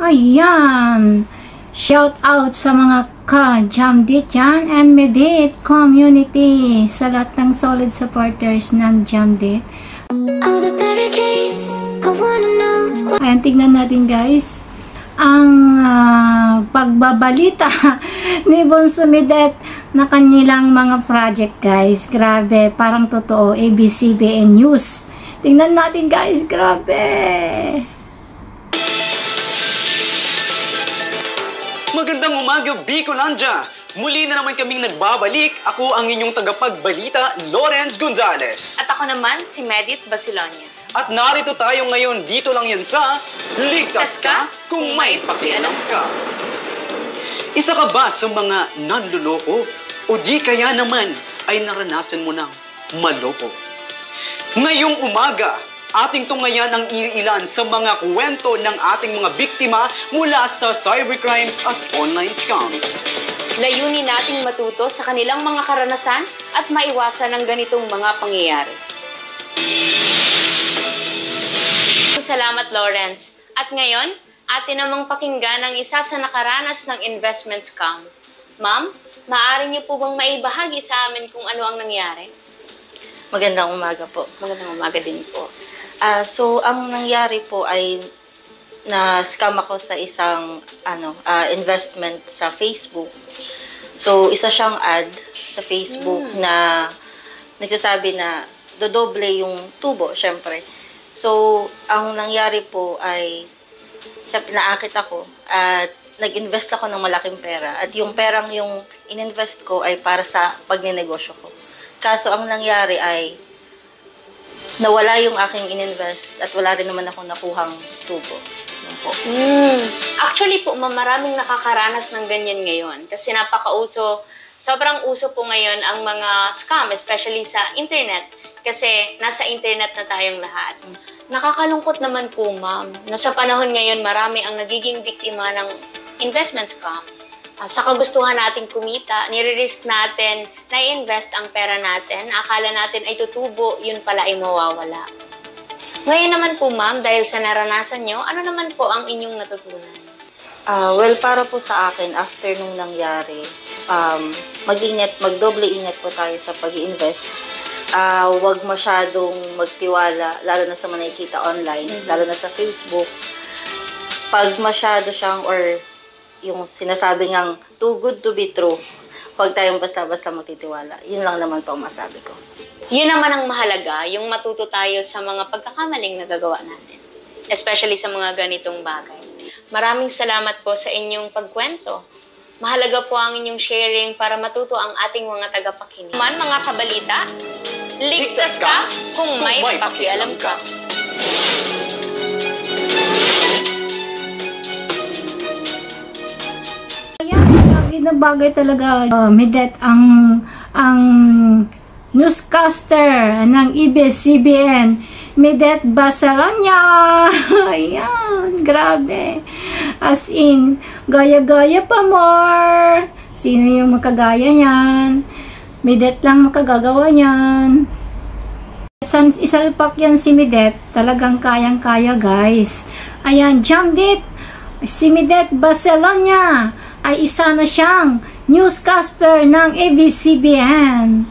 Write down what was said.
Ayan. Shout out sa mga ka-Jamdit dyan and Medit community. Sa lahat ng solid supporters ng Jamdit. Ayan, tignan natin guys. Ang pagbabalita ni Bonso Medet na kanilang mga project guys. Grabe, parang totoo. ABS-CBN News. Tingnan natin guys, grabe. Magandang umaga, Bicolandia! Muli na naman kaming nagbabalik. Ako ang inyong tagapagbalita, Lawrence Gonzales. At ako naman, si Medit Basilonia. At narito tayo ngayon, dito lang yan sa Ligtas Ka Kung May Pakialam Ka. Isa ka ba sa mga nanluloko? O di kaya naman ay naranasan mo ng maloko? Ngayong umaga, ating tungayan ang ilan sa mga kwento ng ating mga biktima mula sa cybercrimes at online scams. Layunin nating matuto sa kanilang mga karanasan at maiwasan ang ganitong mga pangyayari. Salamat, Lawrence. At ngayon, atin namang pakinggan ang isa sa nakaranas ng investment scam. Ma'am, maaari niyo po bang maibahagi sa amin kung ano ang nangyari? Magandang umaga po. Magandang umaga din po. So, ang nangyari po ay na-scam ako sa isang investment sa Facebook. So, isa siyang ad sa Facebook na nagsasabi na dodoble yung tubo, syempre. So, ang nangyari po ay naakit ako at nag-invest ako ng malaking pera. At yung perang yung ininvest ko ay para sa pagnenegosyo ko. Kaso, ang nangyari ay nawala yung aking ininvest at wala rin naman ako nakuhang tubo. Po. Actually po, maraming nakakaranas ng ganyan ngayon. Kasi napakauso, sobrang uso po ngayon ang mga scam, especially sa internet. Kasi nasa internet na tayong lahat. Nakakalungkot naman po, ma'am. Nasa panahon ngayon, marami ang nagiging biktima ng investment scam. Sa kagustuhan nating kumita, nire-risk natin na i-invest ang pera natin. Akala natin ay tutubo, yun pala ay mawawala. Ngayon naman po, ma'am, dahil sa naranasan nyo, ano naman po ang inyong natutunan? Well, para po sa akin, after nung nangyari, magdoble ingat po tayo sa pag-i-invest. Huwag masyadong magtiwala, lalo na sa mga nakikita online, lalo na sa Facebook. Pag masyado siyang, or yung sinasabi ngang too good to be true, huwag tayong basta-basta magtitiwala. Yun lang naman po ang masabi ko. Yun naman ang mahalaga, yung matuto tayo sa mga pagkakamaling nagagawa natin. Especially sa mga ganitong bagay. Maraming salamat po sa inyong pagkwento. Mahalaga po ang inyong sharing para matuto ang ating mga tagapakinig. Mga kabalita, ligtas ka kung may pakialam ka. Na bagay talaga Medet ang newscaster ng ABS-CBN Medet Basilonia. Ayan, grabe. As in, gaya-gaya pa more. Sino yung makagaya yan? Medet lang makagagawa yan. San isalpak yan si Medet, talagang kayang-kaya guys. Ayan, Jamdit, si Medet Basilonia ay isa na siyang newscaster ng ABS-CBN.